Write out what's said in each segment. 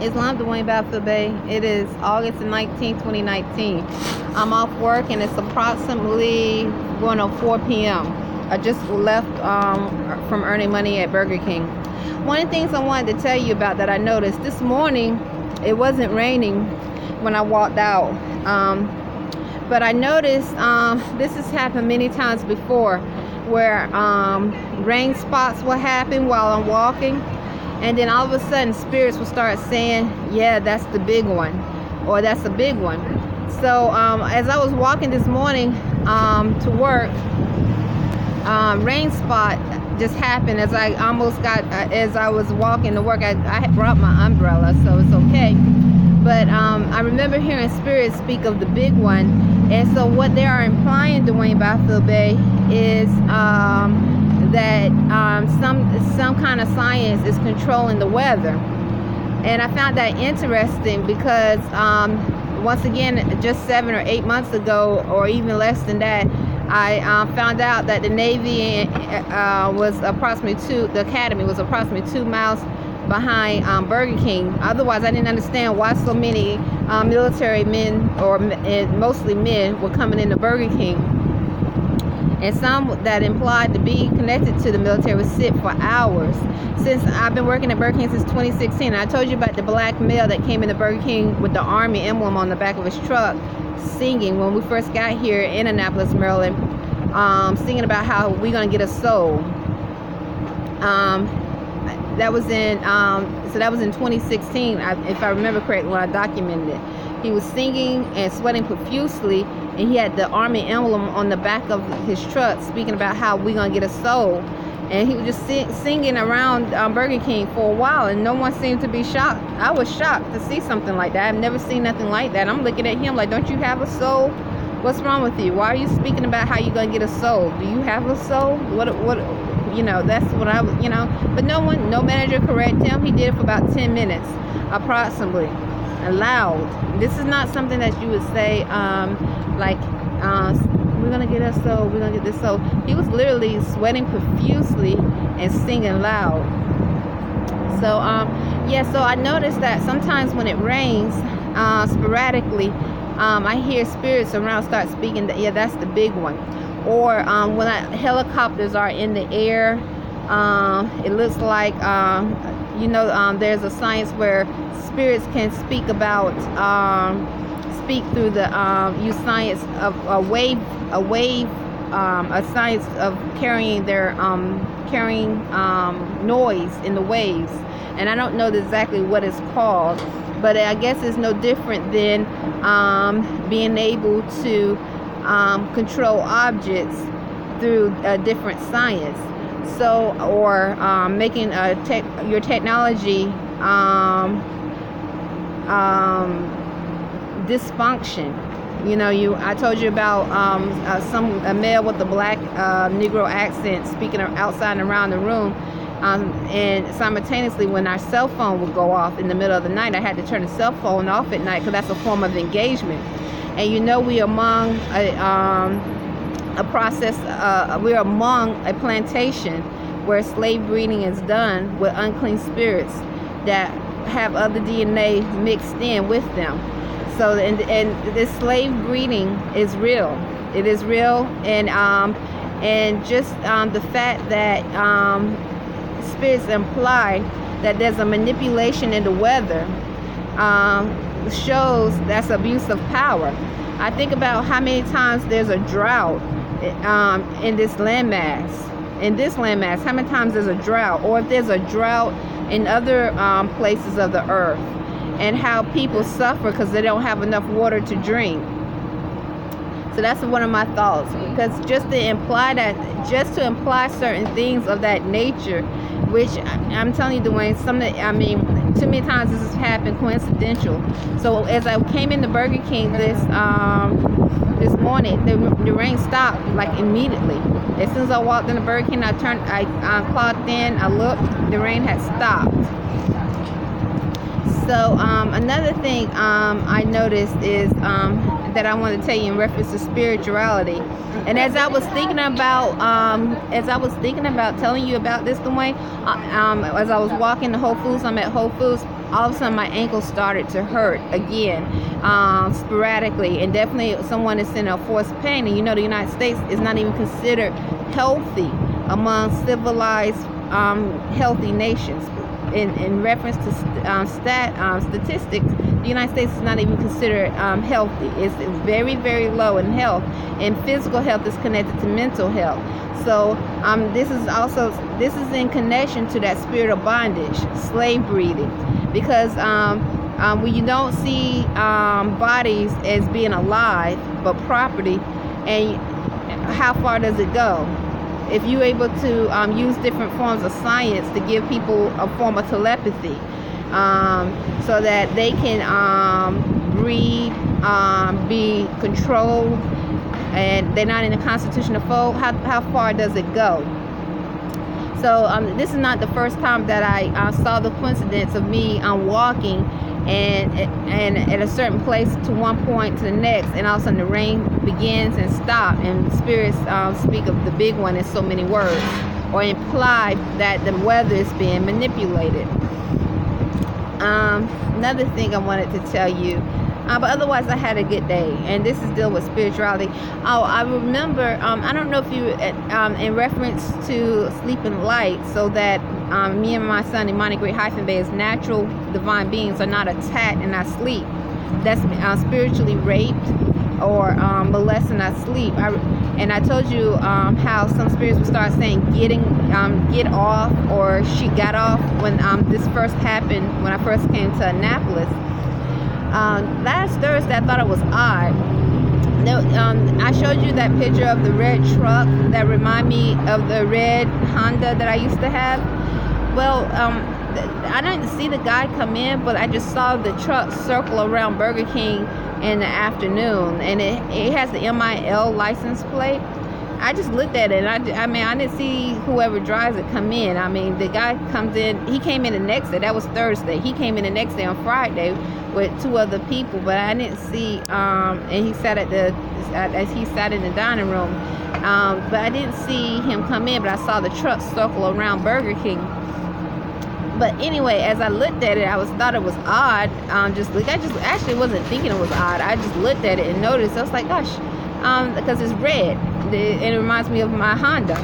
Islam, Dwayne Battlefield Bay. It is August 19, 2019. I'm off work and it's approximately 4 p.m. I just left from earning money at Burger King. One of the things I wanted to tell you about that I noticed this morning, it wasn't raining when I walked out. But I noticed this has happened many times before where rain spots will happen while I'm walking. And then all of a sudden, spirits will start saying, yeah, that's the big one, or that's a big one. So as I was walking this morning to work, rain spot just happened as I almost got, as I was walking to work. I had brought my umbrella, so it's okay. But I remember hearing spirits speak of the big one. And so what they are implying, Dwayne Battlefield Bay, is that some kind of science is controlling the weather. And I found that interesting because once again, just 7 or 8 months ago, or even less than that, I found out that the Navy was approximately the academy was approximately 2 miles behind Burger King. Otherwise, I didn't understand why so many military men, or mostly men, were coming into Burger King. And some that implied to be connected to the military would sit for hours. Since I've been working at Burger King since 2016, I told you about the black male that came into Burger King with the Army emblem on the back of his truck, singing when we first got here in Annapolis, Maryland, singing about how we're gonna get a soul. That was in 2016, if I remember correctly, when I documented it. He was singing and sweating profusely, and he had the Army emblem on the back of his truck, speaking about how we're gonna get a soul. And he was just singing around Burger King for a while, and no one seemed to be shocked. I was shocked to see something like that. I've never seen nothing like that. I'm looking at him like, don't you have a soul? What's wrong with you? Why are you speaking about how you're gonna get a soul? Do you have a soul? What? That's what I was, but no manager corrected him. He did it for about 10 minutes, approximately, loud. This is not something that you would say, we're gonna get a soul, we're gonna get this soul. He was literally sweating profusely and singing loud. So, so I noticed that sometimes when it rains, sporadically, I hear spirits around start speaking that, yeah, that's the big one. Or when helicopters are in the air, it looks like, there's a science where spirits can speak through the science of a science of carrying noise in the waves. And I don't know exactly what it's called, but I guess it's no different than being able to control objects through a different science. So, or making your technology dysfunction. I told you about a male with a black Negro accent speaking outside and around the room. And simultaneously, when our cell phone would go off in the middle of the night, I had to turn the cell phone off at night because that's a form of engagement. And we are among we're among a plantation where slave breeding is done with unclean spirits that have other DNA mixed in with them. So, and this slave breeding is real. It is real, and just the fact that spirits imply that there's a manipulation in the weather shows that's abuse of power. I think about how many times there's a drought in this landmass. How many times there's a drought, or if there's a drought in other places of the earth, and how people suffer because they don't have enough water to drink. So that's one of my thoughts, because just to imply certain things of that nature, which I'm telling you, Dwayne, too many times this has happened coincidental. So as I came into Burger King this morning, the rain stopped like immediately. As soon as I walked into Burger King, I clocked in, I looked, the rain had stopped. So another thing I noticed is that I want to tell you in reference to spirituality. And as I was thinking about telling you about this, Dwayne, as I was walking to Whole Foods, I'm at Whole Foods, all of a sudden my ankle started to hurt again, sporadically, and definitely someone is in a forced pain. And the United States is not even considered healthy among civilized, healthy nations. In reference to statistics, the United States is not even considered healthy. It's very, very low in health, and physical health is connected to mental health. So this is in connection to that spirit of bondage, slave breeding, because when you don't see bodies as being alive but property, and how far does it go? If you're able to use different forms of science to give people a form of telepathy, so that they can breed, be controlled, and they're not in the constitutional fold, how far does it go? So this is not the first time that I saw the coincidence of me walking and at a certain place to one point to the next, and all of a sudden the rain begins and stops, and spirits speak of the big one in so many words, or imply that the weather is being manipulated. Another thing I wanted to tell you, but otherwise I had a good day, and this is dealing with spirituality. Oh, I remember, I don't know if you, in reference to sleeping light, so that me and my son, Imani Great Bey, as natural divine beings, are not attacked in our sleep. That's spiritually raped or molested in our sleep. And I told you how some spirits would start saying get off, or she got off, when this first happened, when I first came to Annapolis. Last Thursday, I thought it was odd. I showed you that picture of the red truck that remind me of the red Honda that I used to have. Well, I didn't see the guy come in, but I just saw the truck circle around Burger King in the afternoon, and it has the MIL license plate. I just looked at it, and I didn't see whoever drives it come in. I mean, the guy comes in, he came in the next day, that was Thursday. He came in the next day on Friday with 2 other people, but I didn't see, and he sat as he sat in the dining room, but I didn't see him come in, but I saw the truck circle around Burger King. But anyway, as I looked at it, I thought it was odd. I just actually wasn't thinking it was odd. I just looked at it and noticed. I was like, gosh, because it's red, and it reminds me of my Honda.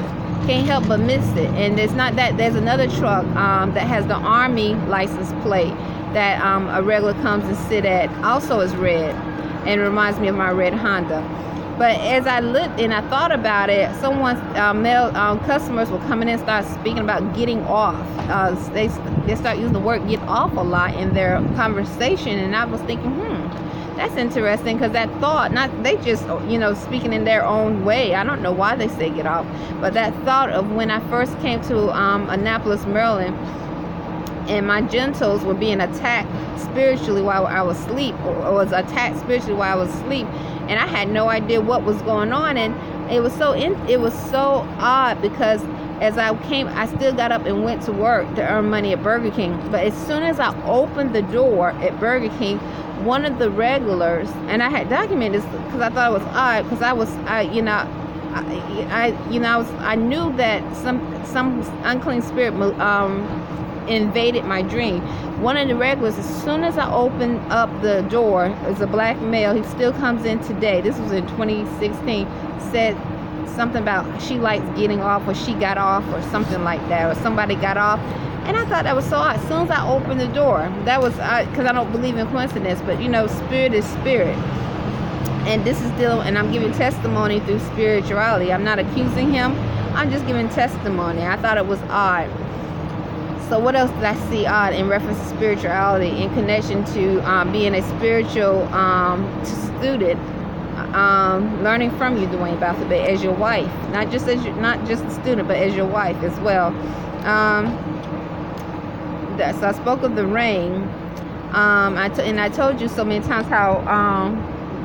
Can't help but miss it. And it's not that. There's another truck that has the Army license plate that a regular comes and sit at. Also is red, and it reminds me of my red Honda. But as I looked and I thought about it, someone's male customers were coming in and start speaking about getting off. They start using the word get off a lot in their conversation, and I was thinking, that's interesting, because that thought, they just speaking in their own way. I don't know why they say get off, but that thought of when I first came to Annapolis, Maryland, and my genitals were being attacked spiritually while I was asleep, or was attacked spiritually while I was asleep, and I had no idea what was going on. And it was so odd, because as I came, I still got up and went to work to earn money at Burger King. But as soon as I opened the door at Burger King, one of the regulars, and I had documented this because I thought it was odd, because I knew that some unclean spirit invaded my dream. One of the regulars, as soon as I opened up the door, is a black male. He still comes in today. This was in 2016. Said something about she likes getting off, or she got off, or something like that, or somebody got off. And I thought that was so odd. As soon as I opened the door, that was because I don't believe in coincidence, but spirit is spirit. And this is still, and I'm giving testimony through spirituality. I'm not accusing him. I'm just giving testimony. I thought it was odd. So what else did I see odd in reference to spirituality in connection to being a spiritual student, learning from you, Dwayne Bey, as your wife, not just a student, but as your wife as well. So I spoke of the rain. I told you so many times how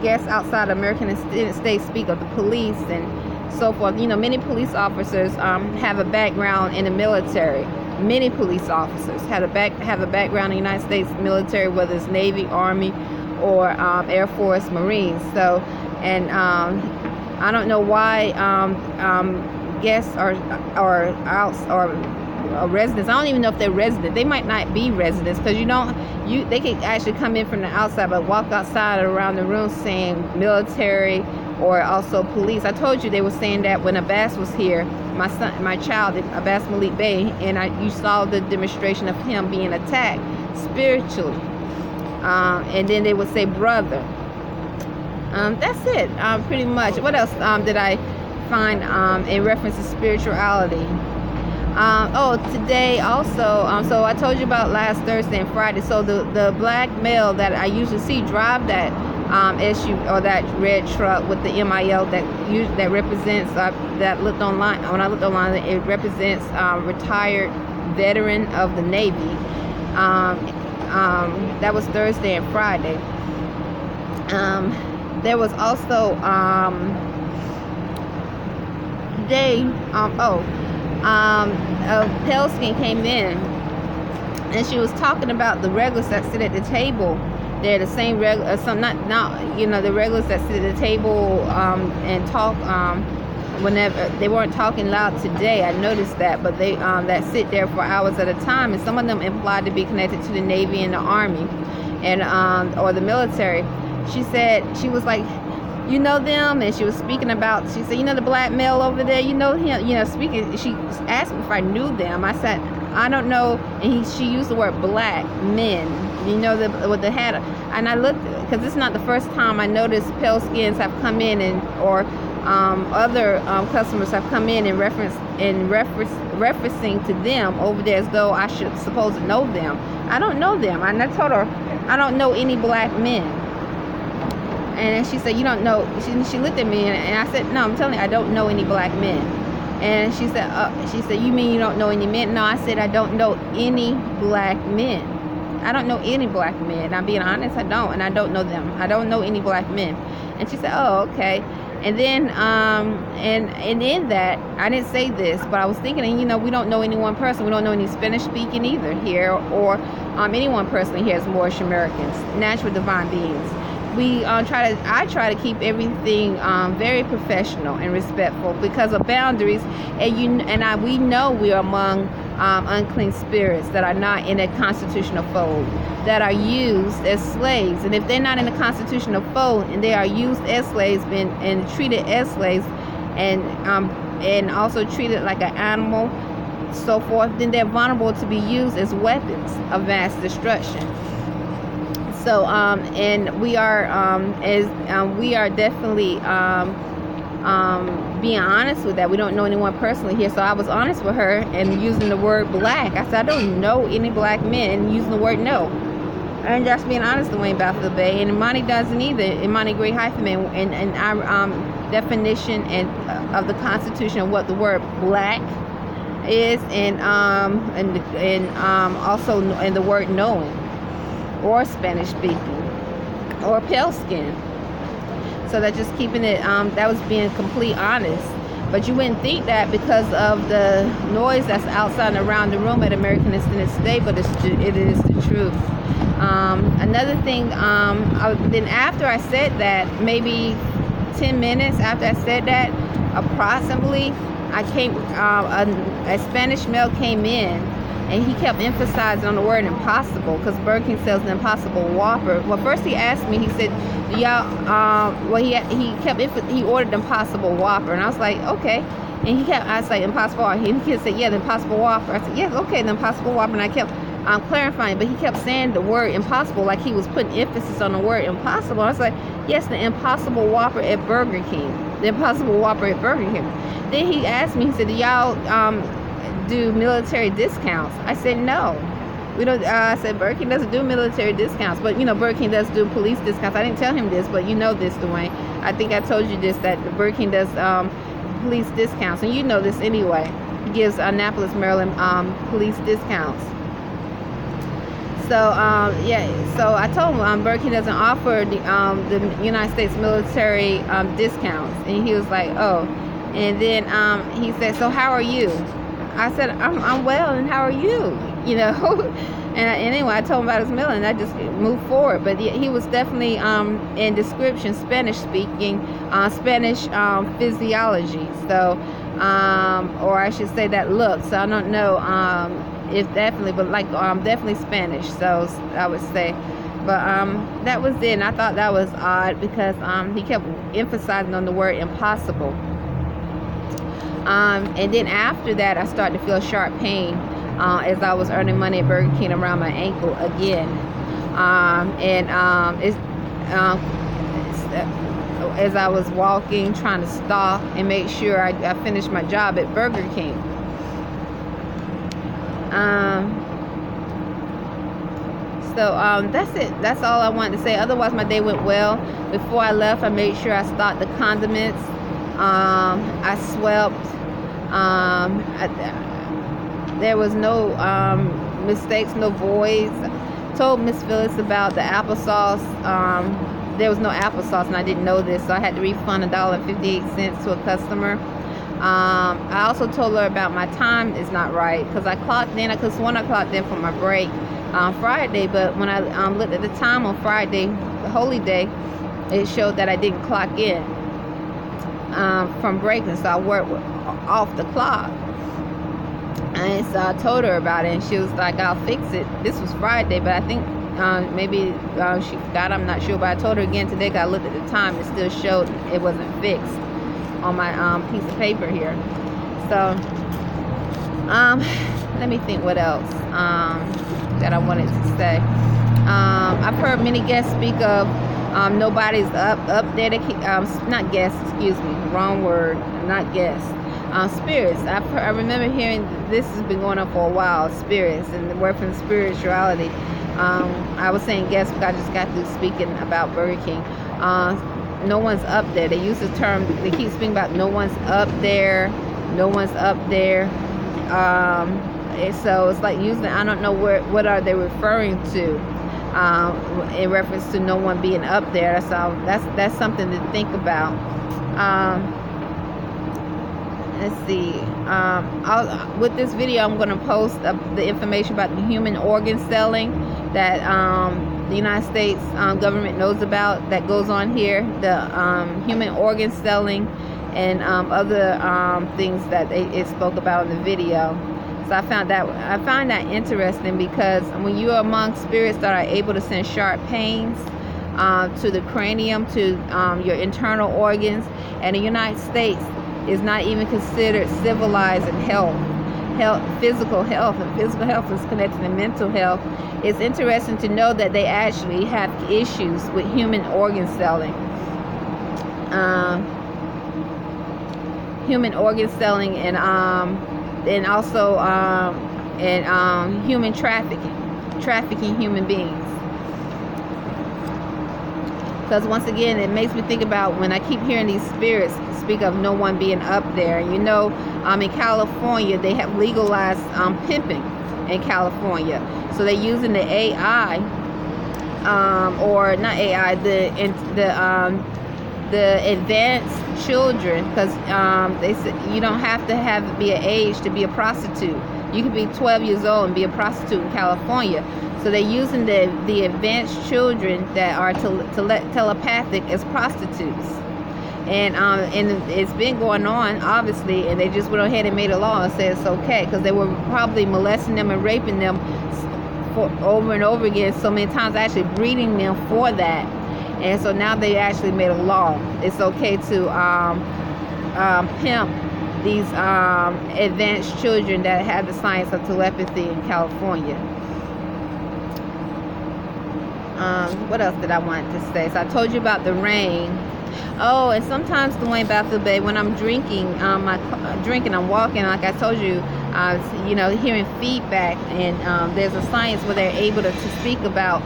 guests outside American states speak of the police and so forth. Many police officers have a background in the military. Many police officers have a background in the United States military, whether it's Navy, Army, or Air Force, Marines. So, and I don't know why guests or residents. I don't even know if they're residents. They might not be residents, because they could actually come in from the outside, but walk outside around the room saying military or also police. I told you they were saying that when Abbas was here, my child, Abbas Malik Bey, and you saw the demonstration of him being attacked spiritually. And then they would say brother. That's it, pretty much. What else did I find in reference to spirituality? Today also, so I told you about last Thursday and Friday. So the black male that I usually see drive that SUV or that red truck with the MIL that represents, that looked online, when I looked online, it represents retired veteran of the Navy. That was Thursday and Friday. There was also pale skin came in, and she was talking about the regulars that sit at the table. They're the same the regulars that sit at the table and talk whenever. They weren't talking loud today, I noticed that, but they that sit there for hours at a time, and some of them implied to be connected to the Navy and the Army and or the military. She said, she was like, you know them, and she was speaking about, she said, the black male over there, you know him, speaking. She asked me if I knew them. I said, I don't know. And she used the word black men, with the hat. And I looked, because it's not the first time I noticed pale skins have come in, or other customers have come in and referencing to them over there as though I should suppose to know them. I don't know them. And I told her, I don't know any black men. And she said, you don't know. She looked at me, and I said, no, I'm telling you, I don't know any black men. And she said, you mean you don't know any men? No, I said, I don't know any black men. I don't know any black men. I'm being honest, I don't, and I don't know them. I don't know any black men. And she said, oh, okay. And then, and in that, I didn't say this, but I was thinking, we don't know any one person. We don't know any Spanish speaking either here, or any one person here is Moorish Americans, natural divine beings. I try to keep everything very professional and respectful because of boundaries, and we know we are among unclean spirits that are not in a constitutional fold, that are used as slaves. And if they're not in the constitutional fold and they are used as slaves and treated as slaves, and also treated like an animal, so forth, then they're vulnerable to be used as weapons of mass destruction. So, and we are definitely being honest with that. We don't know anyone personally here. So I was honest with her and using the word black. I said, I don't know any black men, and using the word no. And just being honest, Dwayne Battlefield Bay. And Imani doesn't either. Imani Great Hyphen, and our definition of the Constitution of what the word black is, and also in the word knowing, or Spanish speaking, or pale skin. So that's just keeping it, that was being complete honest. But you wouldn't think that because of the noise that's outside and around the room at American Extended Stay, but it is the truth. Another thing, then after I said that, maybe 10 minutes after I said that, approximately, a Spanish male came in, and he kept emphasizing on the word impossible, because Burger King sells an Impossible Whopper. Well, first he asked me, he said, y'all, he ordered Impossible Whopper, and I was like, okay. And I was like, Impossible Whopper. He said, yeah, the Impossible Whopper. I said, yes, okay, the Impossible Whopper. And I kept clarifying, but he kept saying the word impossible, like he was putting emphasis on the word impossible. I was like, yes, the Impossible Whopper at Burger King. The Impossible Whopper at Burger King. Then he asked me, he said, do y'all do military discounts? I said, no, we don't. I said, Burger King doesn't do military discounts, but Burger King does do police discounts. I didn't tell him this, but this, Dwayne. I think I told you this, that the Burger King does police discounts, and this anyway. He gives Annapolis, Maryland police discounts. So so I told him Burger King doesn't offer the United States military discounts, and he was like, oh. And then he said, so how are you? I said, I'm well, and how are you? And anyway, I told him about his meal, and I just moved forward. But he was definitely in description Spanish speaking, Spanish physiology. So, or I should say that look. So I don't know if definitely, but like definitely Spanish. So I would say. But that was it. And I thought that was odd because he kept emphasizing on the word impossible. And then after that, I started to feel sharp pain as I was earning money at Burger King around my ankle again. As I was walking, trying to stop and make sure I finished my job at Burger King. So that's it. That's all I wanted to say. Otherwise, my day went well. Before I left, I made sure I stocked the condiments. I swept. There was no mistakes, no voids. Told Miss Phyllis about the applesauce. There was no applesauce, and I didn't know this, so I had to refund $1.58 to a customer. I also told her about my time is not right because I clocked in. Because when I clocked in for my break on Friday, but when I looked at the time on Friday, the holy day, it showed that I didn't clock in from break, and so I worked off the clock. And so I told her about it, and she was like, I'll fix it. This was Friday, but I think maybe she forgot, I'm not sure. But I told her again today, because I looked at the time, it still showed it wasn't fixed on my piece of paper here. So let me think what else that I wanted to say. I've heard many guests speak of nobody's up there to keep, not guests, excuse me, wrong word, not guests. Spirits. I remember hearing this has been going on for a while. Spirits and the word from spirituality. I was saying guests, but I just got through speaking about Burger King. No one's up there. They use the term. They keep speaking about no one's up there. No one's up there. So it's like using. I don't know what are they referring to in reference to no one being up there. So that's something to think about. Let's see. With this video, I'm going to post the information about the human organ selling that the United States government knows about that goes on here. The human organ selling and other things that it spoke about in the video. So I find that interesting because when you are among spirits that are able to send sharp pains to the cranium, to your internal organs, and the United States is not even considered civilized in physical health, and physical health is connected to mental health. It's interesting to know that they actually have issues with human organ selling. Human organ selling and also human trafficking human beings. Because once again, it makes me think about when I keep hearing these spirits speak of no one being up there. And you know, in California, they have legalized pimping in California. So they're using the AI, or not AI, the advanced children, because they said you don't have to be an age to be a prostitute. You can be 12 years old and be a prostitute in California. So they're using the advanced children that are telepathic as prostitutes. And it's been going on, obviously, and they just went ahead and made a law and said it's okay, because they were probably molesting them and raping them for over and over again so many times, actually breeding them for that. And so now they actually made a law. It's okay to pimp these advanced children that have the science of telepathy in California. What else did I want to say? So I told you about the rain. Oh, and sometimes Arrington-Bey, when I'm drinking, I'm walking, like I told you, hearing feedback, and there's a science where they're able to speak about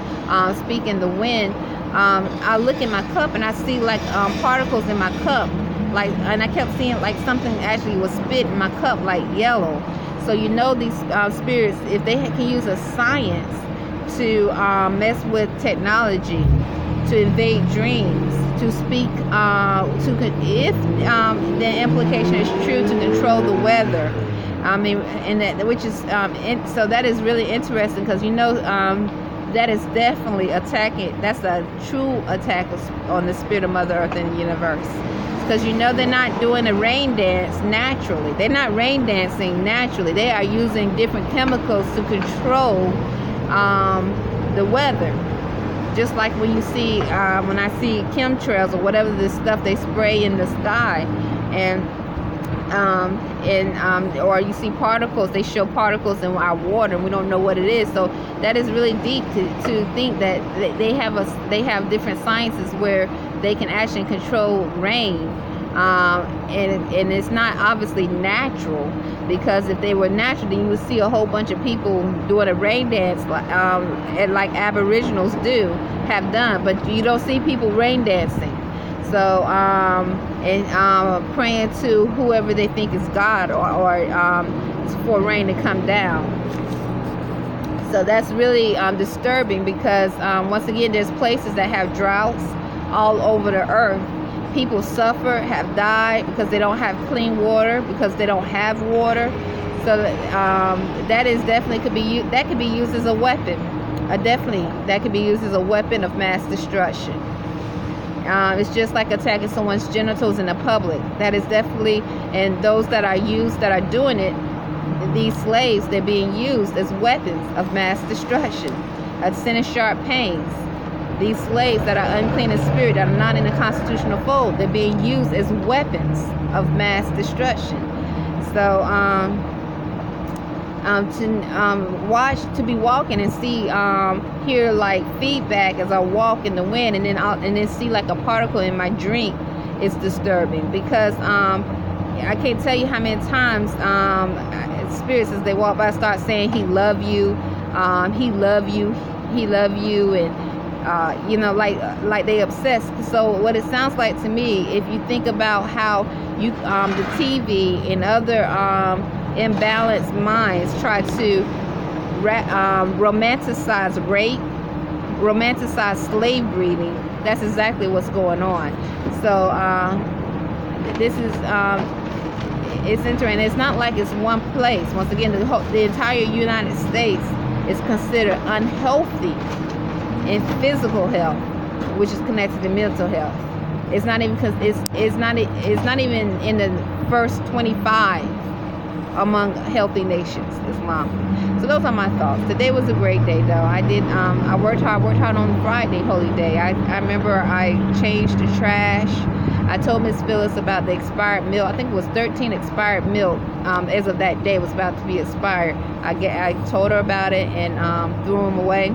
speaking the wind. I look in my cup and I see like particles in my cup, and I kept seeing like something actually was spit in my cup, like yellow. So these spirits, if they can use a science to mess with technology, to invade dreams, to speak, if the implication is true, to control the weather, I mean, and that, which is so that is really interesting, because that is definitely attacking. That's a true attack on the spirit of Mother Earth and the universe. Because they're not doing a rain dance naturally. They're not rain dancing naturally. They are using different chemicals to control the weather. Just like when you see, when I see chemtrails or whatever this stuff they spray in the sky, or you see particles, they show particles in our water, and we don't know what it is. So that is really deep to think that they have different sciences where they can actually control rain, and it's not obviously natural, because if they were natural, then you would see a whole bunch of people doing a rain dance like Aboriginals have done, but you don't see people rain dancing. So praying to whoever they think is God, or for rain to come down. So that's really disturbing, because once again, there's places that have droughts all over the earth. People suffer, have died because they don't have clean water, because they don't have water. So that is definitely could be used as a weapon. That could be used as a weapon of mass destruction. It's just like attacking someone's genitals in the public. That is definitely, and those that are doing it, these slaves, they're being used as weapons of mass destruction, of sending sharp pains. These slaves that are unclean in spirit, that are not in the constitutional fold, they're being used as weapons of mass destruction. So to be walking and see, hear like feedback as I walk in the wind, and then see like a particle in my drink, is disturbing, because I can't tell you how many times spirits, as they walk by, start saying, "He love you, he love you, he love you," and like they obsessed. So what it sounds like to me, if you think about how the TV and other imbalanced minds try to romanticize rape, romanticize slave breeding, that's exactly what's going on. So this is it's interesting. It's not like it's one place. Once again, the entire United States is considered unhealthy in physical health, which is connected to mental health. It's not even, because it's not even in the first 25 among healthy nations, Islam. So those are my thoughts. Today was a great day, though. I worked hard on Friday, holy day. I remember I changed the trash. I told Miss Phyllis about the expired milk. I think it was 13 expired milk as of that day was about to be expired. I told her about it and threw them away.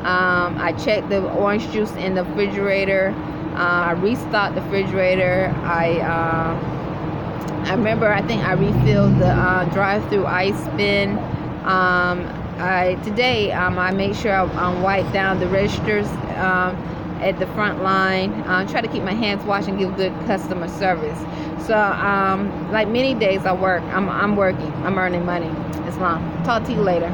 I checked the orange juice in the refrigerator. I restocked the refrigerator. I remember, I think I refilled the drive-through ice bin. Today I made sure I wipe down the registers at the front line. Try to keep my hands washed and give good customer service. So like many days I work, I'm working, I'm earning money. Islam. Talk to you later.